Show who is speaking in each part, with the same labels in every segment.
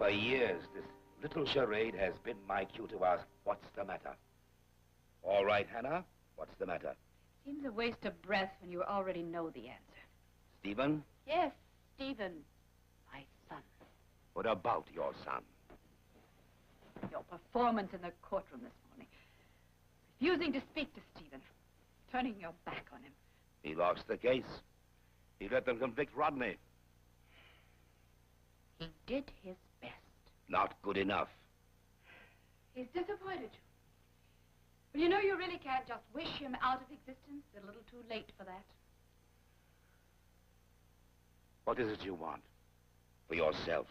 Speaker 1: For years, this little charade has been my cue to ask, what's the matter? All right, Hannah, what's the matter?
Speaker 2: Seems a waste of breath when you already know the answer.
Speaker 1: Stephen?
Speaker 2: Yes, Stephen, my son.
Speaker 1: What about your son?
Speaker 2: Your performance in the courtroom this morning. Refusing to speak to Stephen. Turning your back on him.
Speaker 1: He lost the case. He let them convict Rodney.
Speaker 2: He did his best.
Speaker 1: Not good enough.
Speaker 2: He's disappointed you. Well, you know you really can't just wish him out of existence. It's a little too late for that.
Speaker 1: What is it you want? For yourself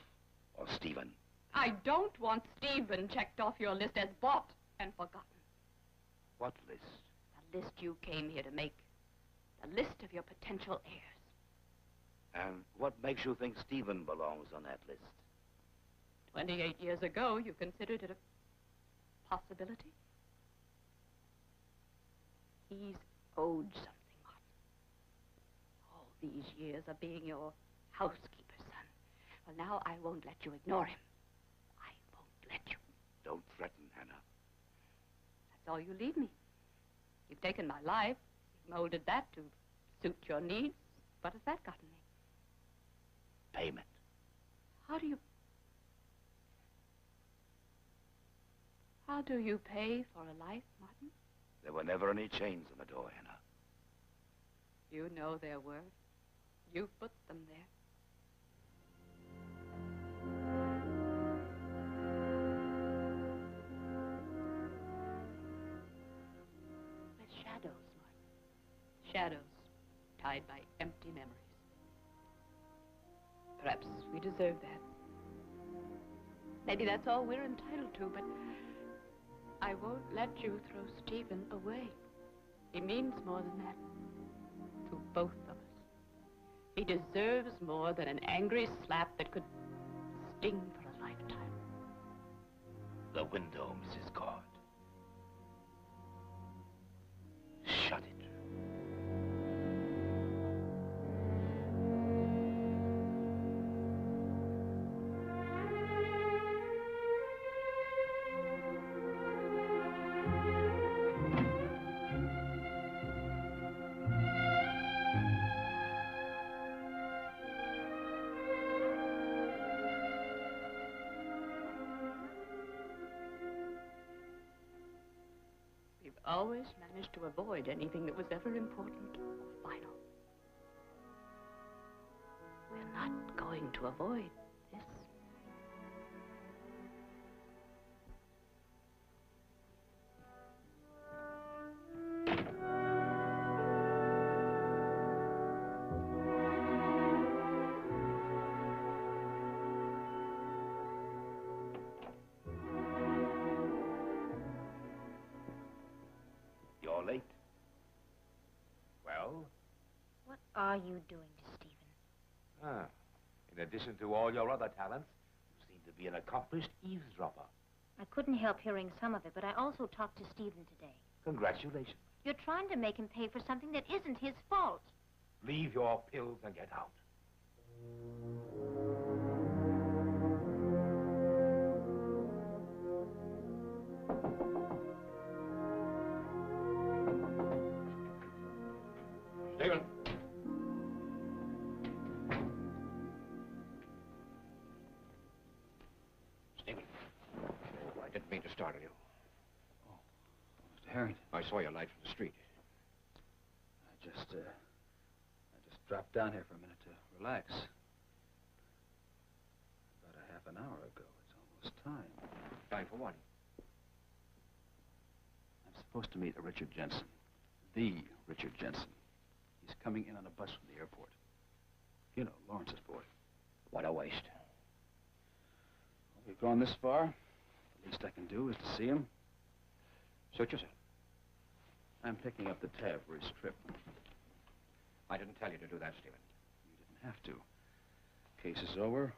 Speaker 1: or Stephen?
Speaker 2: I don't want Stephen checked off your list as bought and forgotten.
Speaker 1: What list?
Speaker 2: The list you came here to make. The list of your potential heirs.
Speaker 1: And what makes you think Stephen belongs on that list?
Speaker 2: 28 years ago, you considered it a possibility. He's owed something, Martin. All these years of being your housekeeper, son. Well, now I won't let you ignore him. I won't let you.
Speaker 1: Don't threaten, Hannah.
Speaker 2: That's all you leave me. You've taken my life. You've molded that to suit your needs. What has that gotten me?
Speaker 1: Payment.
Speaker 2: How do you pay for a life, Martin?
Speaker 1: There were never any chains on the door, Hannah.
Speaker 2: You know there were. You put them there. With shadows, Martin. Shadows tied by empty memories. Perhaps we deserve that. Maybe that's all we're entitled to, but I won't let you throw Stephen away. He means more than that to both of us. He deserves more than an angry slap that could sting for a lifetime.
Speaker 1: The window, Mrs. Cord. Shut it.
Speaker 2: Always managed to avoid anything that was ever important or final. We're not going to avoid this.
Speaker 1: Late. Well?
Speaker 3: What are you doing to Stephen?
Speaker 1: In addition to all your other talents, you seem to be an accomplished eavesdropper.
Speaker 3: I couldn't help hearing some of it, but I also talked to Stephen today.
Speaker 1: Congratulations.
Speaker 3: You're trying to make him pay for something that isn't his fault.
Speaker 1: Leave your pills and get out. Stephen. Stephen. I didn't mean to startle you.
Speaker 4: Oh, Mr. Harrington.
Speaker 1: I saw your light from the street.
Speaker 4: I just dropped down here for a minute to relax. About a half an hour ago. It's almost time.
Speaker 1: Time for what?
Speaker 4: I'm supposed to meet a Richard Jensen. The Richard Jensen. He's coming in on a bus from the airport. You know, Lawrence's boy.
Speaker 1: What a waste.
Speaker 4: Well, we've gone this far. The least I can do is to see him.
Speaker 1: Suit yourself.
Speaker 4: I'm picking up the tab for his trip.
Speaker 1: I didn't tell you to do that, Stephen.
Speaker 4: You didn't have to. Case is over.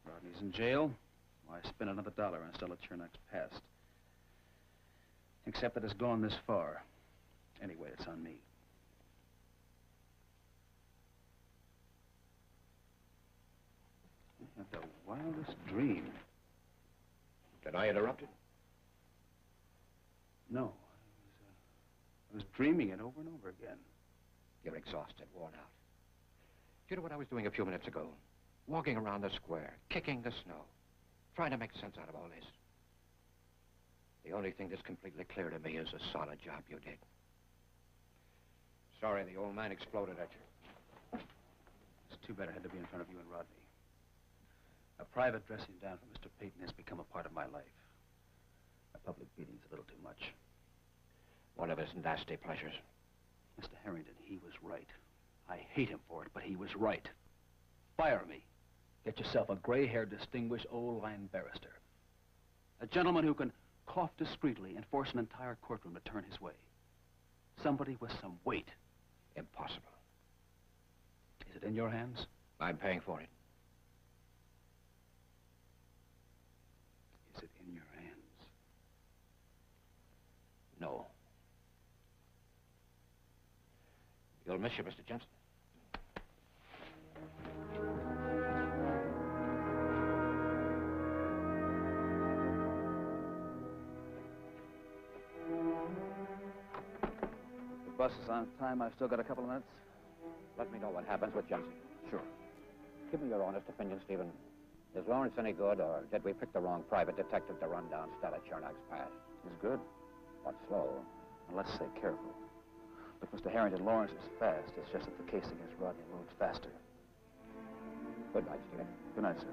Speaker 4: Rodney's in jail. Why spend another dollar on Stella Chernak's past? Except that it's gone this far. Anyway, it's on me. I had the wildest dream.
Speaker 5: Did I interrupt it?
Speaker 4: No. I was dreaming it over and over again.
Speaker 5: You're exhausted, worn out. Do you know what I was doing a few minutes ago? Walking around the square, kicking the snow, trying to make sense out of all this. The only thing that's completely clear to me is a solid job you did. Sorry the old man exploded at you.
Speaker 4: It's too bad I had to be in front of you and Rodney. A private dressing down for Mr. Peyton has become a part of my life. A public beating's a little too much.
Speaker 5: One of his nasty pleasures.
Speaker 4: Mr. Harrington, he was right. I hate him for it, but he was right. Fire me. Get yourself a gray-haired, distinguished old-line barrister. A gentleman who can cough discreetly and force an entire courtroom to turn his way. Somebody with some weight.
Speaker 5: Impossible.
Speaker 4: Is it in your hands?
Speaker 5: I'm paying for it.
Speaker 4: Is it in your hands?
Speaker 5: No. You'll miss you, Mr. Jensen.
Speaker 4: The bus is on time. I've still got a couple of minutes.
Speaker 5: Let me know what happens with Jensen.
Speaker 4: Sure.
Speaker 5: Give me your honest opinion, Stephen. Is Lawrence any good, or did we pick the wrong private detective to run down Stella Chernak's past?
Speaker 4: He's good.
Speaker 5: But slow.
Speaker 4: And let's say careful. Look, Mr. Harrington, Lawrence is fast. It's just that the case against Rodney moves faster.
Speaker 5: Good night, Stephen.
Speaker 4: Good night, sir.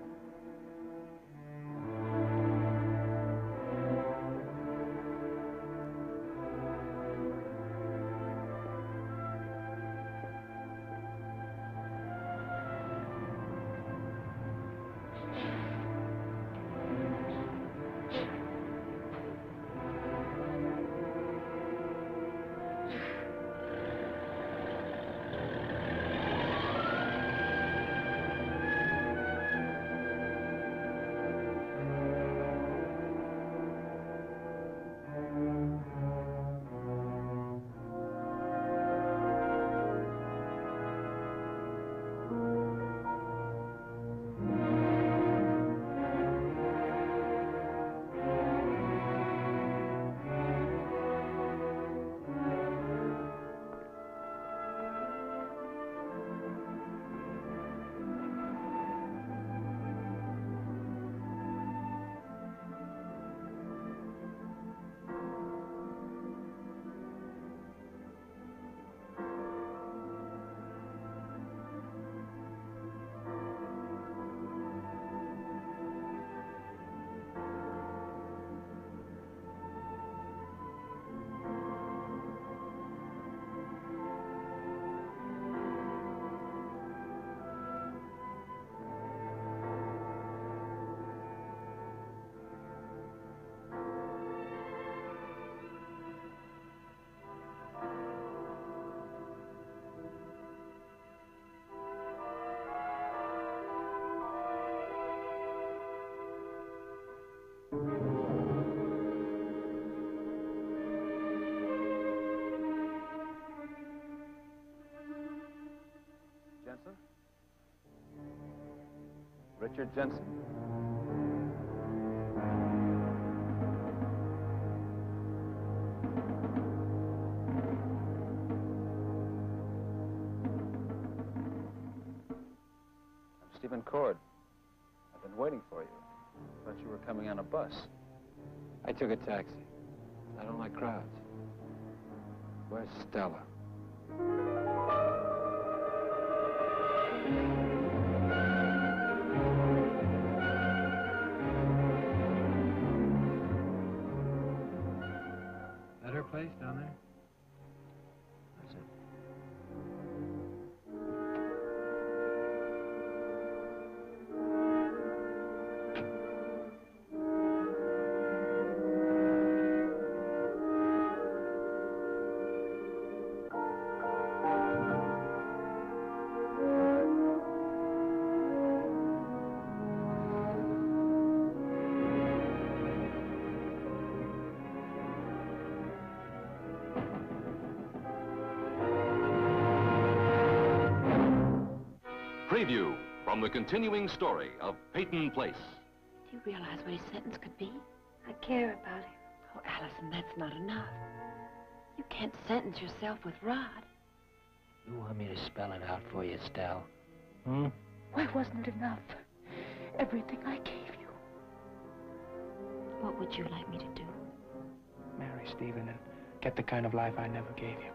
Speaker 4: Jensen? Richard Jensen. I'm Stephen Cord. I've been waiting for you. Thought you were coming on a bus.
Speaker 5: I took a taxi. I don't like crowds. Where's Stella?
Speaker 6: At her place down there?
Speaker 4: That's it.
Speaker 7: Preview from the continuing story of Peyton Place.
Speaker 2: Do you realize what his sentence could be?
Speaker 8: I care about him.
Speaker 9: Oh, Allison, that's not enough. You can't sentence yourself with Rod.
Speaker 10: You want me to spell it out for you, Estelle?
Speaker 8: Why wasn't it enough? Everything I gave you.
Speaker 9: What would you like me to do?
Speaker 6: Marry Stephen and get the kind of life I never gave you.